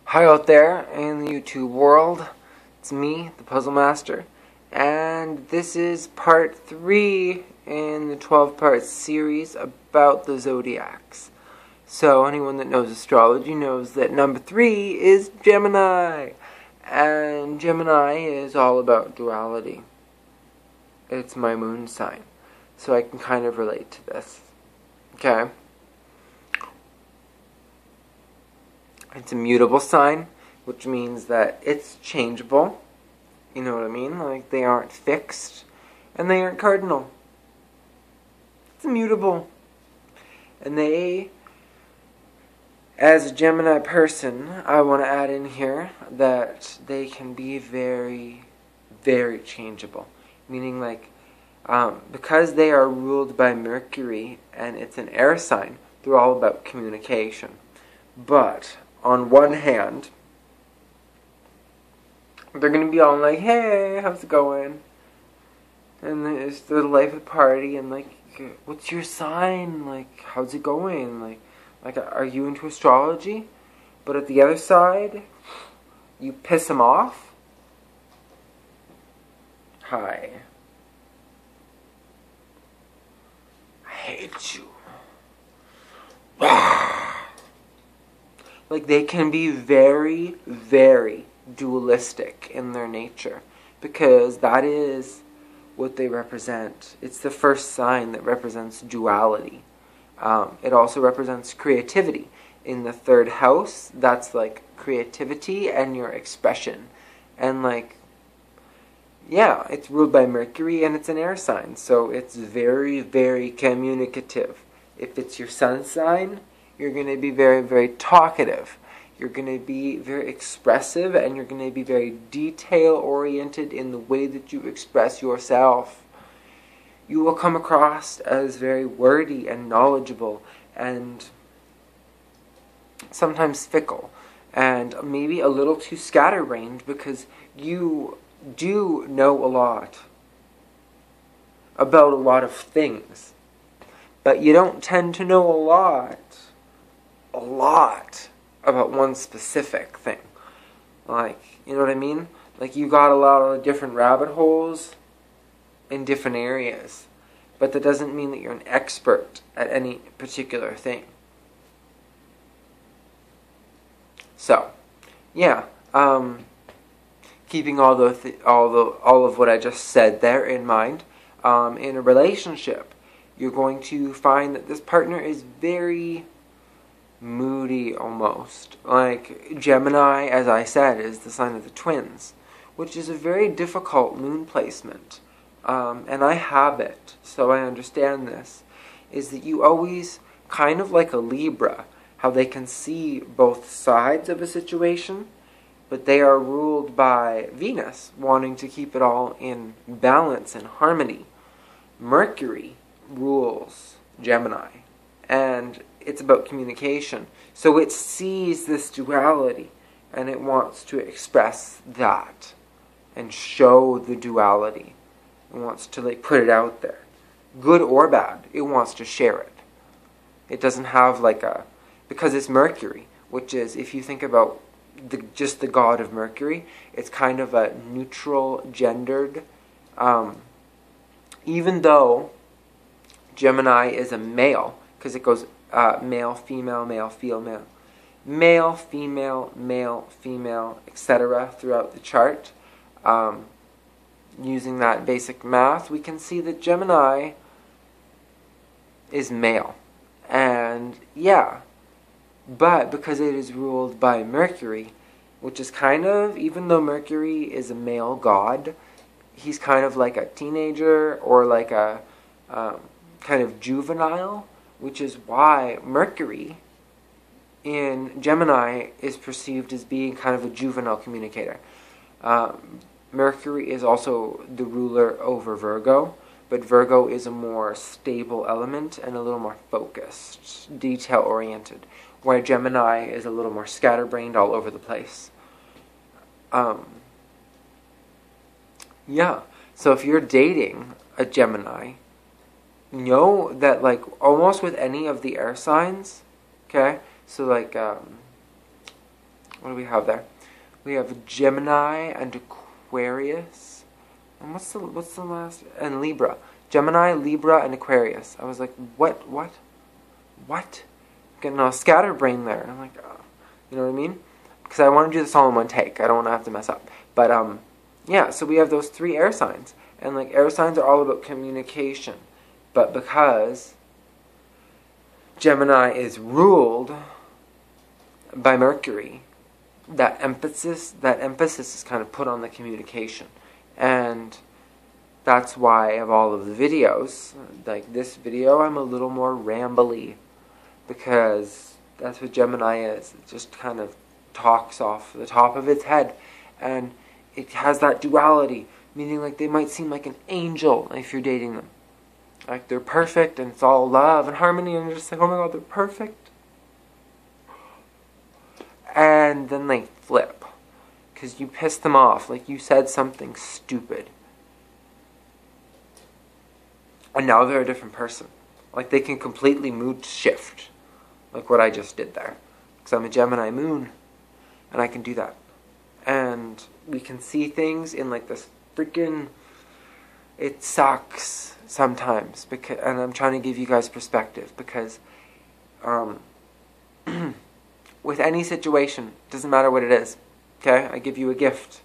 Hi out there in the YouTube world. It's me, the Puzzle Master, and this is part 3 in the 12-part series about the zodiacs. So anyone that knows astrology knows that number 3 is Gemini, and Gemini is all about duality. It's my moon sign, so I can kind of relate to this. Okay? It's a mutable sign, which means that it's changeable. You know what I mean? Like, they aren't fixed, and they aren't cardinal. It's immutable. And they, as a Gemini person, I want to add in here that they can be very, very changeable. Meaning, like, because they are ruled by Mercury, and it's an air sign, they're all about communication. But on one hand, they're going to be all like, hey, how's it going? And it's the life of the party, and like, what's your sign? Like, how's it going? Like, are you into astrology? But at the other side, you piss them off. Hi. I hate you. Like, they can be very, very dualistic in their nature, because that is what they represent. It's the first sign that represents duality. It also represents creativity. In the 3rd house, that's like creativity and your expression. And like, yeah, it's ruled by Mercury, and it's an air sign, so it's very, very communicative. If it's your sun sign, you're going to be very, very talkative. You're going to be very expressive, and you're going to be very detail-oriented in the way that you express yourself. You will come across as very wordy and knowledgeable, and sometimes fickle, and maybe a little too scatterbrained, because you do know a lot about a lot of things, but you don't tend to know a lot about one specific thing. Like, you know what I mean? Like, you got a lot of different rabbit holes in different areas, but that doesn't mean that you're an expert at any particular thing. So, yeah, keeping all of what I just said there in mind, in a relationship, you're going to find that this partner is very moody almost. Like, Gemini, as I said, is the sign of the twins, which is a very difficult moon placement. And I have it, so I understand this, is that you always, kind of like a Libra, how they can see both sides of a situation, but they are ruled by Venus, wanting to keep it all in balance and harmony. Mercury rules Gemini, and it's about communication. So it sees this duality, and it wants to express that and show the duality. It wants to like put it out there. Good or bad, it wants to share it. It doesn't have like a, because it's Mercury, which is, if you think about just the god of Mercury, it's kind of a neutral, gendered, even though Gemini is a male, because it goes male, female, male, female, male, female, male, female, etc. throughout the chart. Using that basic math, we can see that Gemini is male. And yeah, but because it is ruled by Mercury, which is kind of, even though Mercury is a male god, he's kind of like a teenager, or like a kind of juvenile, which is why Mercury in Gemini is perceived as being kind of a juvenile communicator. Mercury is also the ruler over Virgo, but Virgo is a more stable element and a little more focused, detail-oriented, where Gemini is a little more scatterbrained all over the place. Yeah, so if you're dating a Gemini, know that, like, almost with any of the air signs, okay, so like what do we have there? We have Gemini and Aquarius. And what's the last? And Libra. Gemini, Libra, and Aquarius. I was like, what? Getting a scatterbrain there. And I'm like, oh. You know what I mean? Because I want to do this all in one take. I don't want to have to mess up. But, yeah, so we have those 3 air signs. And, like, air signs are all about communication. But because Gemini is ruled by Mercury, that emphasis is kind of put on the communication. And that's why of all of the videos, like this video, I'm a little more rambly. Because that's what Gemini is. It just kind of talks off the top of its head. And it has that duality. Meaning like they might seem like an angel if you're dating them. Like they're perfect and it's all love and harmony. And you're just like, oh my god, they're perfect. And then they flip. Because you pissed them off. Like you said something stupid. And now they're a different person. Like they can completely mood shift. Like what I just did there. Because I'm a Gemini moon. And I can do that. And we can see things in like this freaking... It sucks sometimes. And I'm trying to give you guys perspective. Because with any situation, it doesn't matter what it is. Okay? I give you a gift.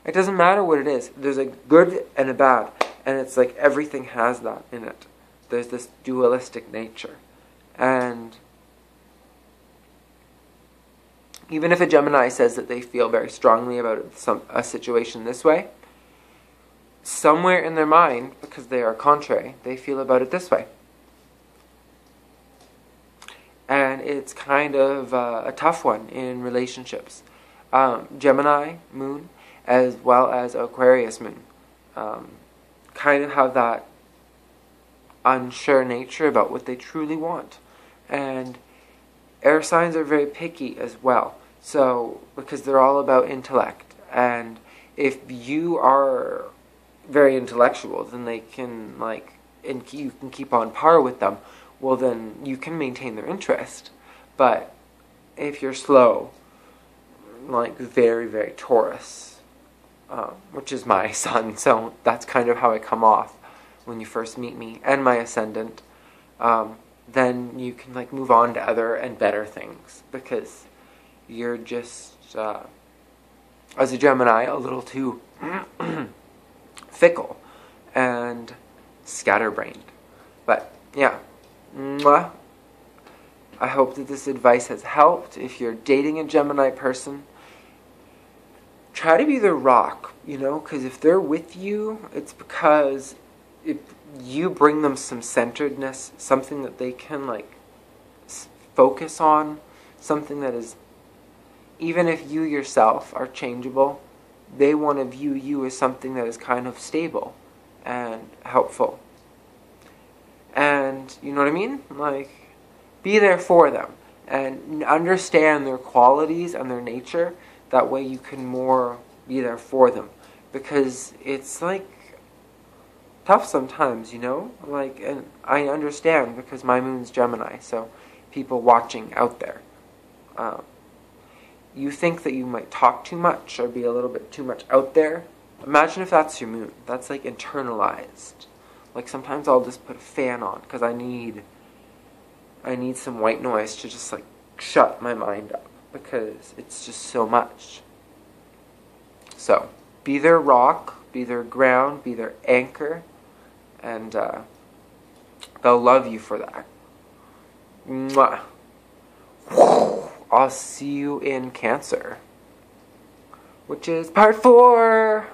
It doesn't matter what it is. There's a good and a bad. And it's like everything has that in it. There's this dualistic nature. And even if a Gemini says that they feel very strongly about a situation this way, somewhere in their mind, because they are contrary, they feel about it this way. And it's kind of a tough one in relationships. Gemini moon as well as Aquarius moon kind of have that unsure nature about what they truly want. And air signs are very picky as well. So, because they're all about intellect. And if you are very intellectual, then they can, like, and you can keep on par with them, well then you can maintain their interest. But if you're slow, like very, very Taurus, which is my sun, so that's kind of how I come off when you first meet me, and my ascendant, then you can like move on to other and better things, because you're just, as a Gemini, a little too fickle and scatterbrained. But yeah, mwah. I hope that this advice has helped. If you're dating a Gemini person, try to be their rock, you know, because if they're with you, it's because you bring them some centeredness, something that they can like focus on, something that is, even if you yourself are changeable, they want to view you as something that is kind of stable and helpful. And you know what I mean? Like, be there for them and understand their qualities and their nature. That way you can more be there for them. Because it's like tough sometimes, you know? Like, and I understand because my moon's Gemini, so people watching out there. You think that you might talk too much or be a little bit too much out there. Imagine if that's your moon. That's like internalized. Like sometimes I'll just put a fan on because I need some white noise to just like shut my mind up because it's just so much. So, be their rock, be their ground, be their anchor, and they'll love you for that. Mwah. I'll see you in Cancer, which is part 4.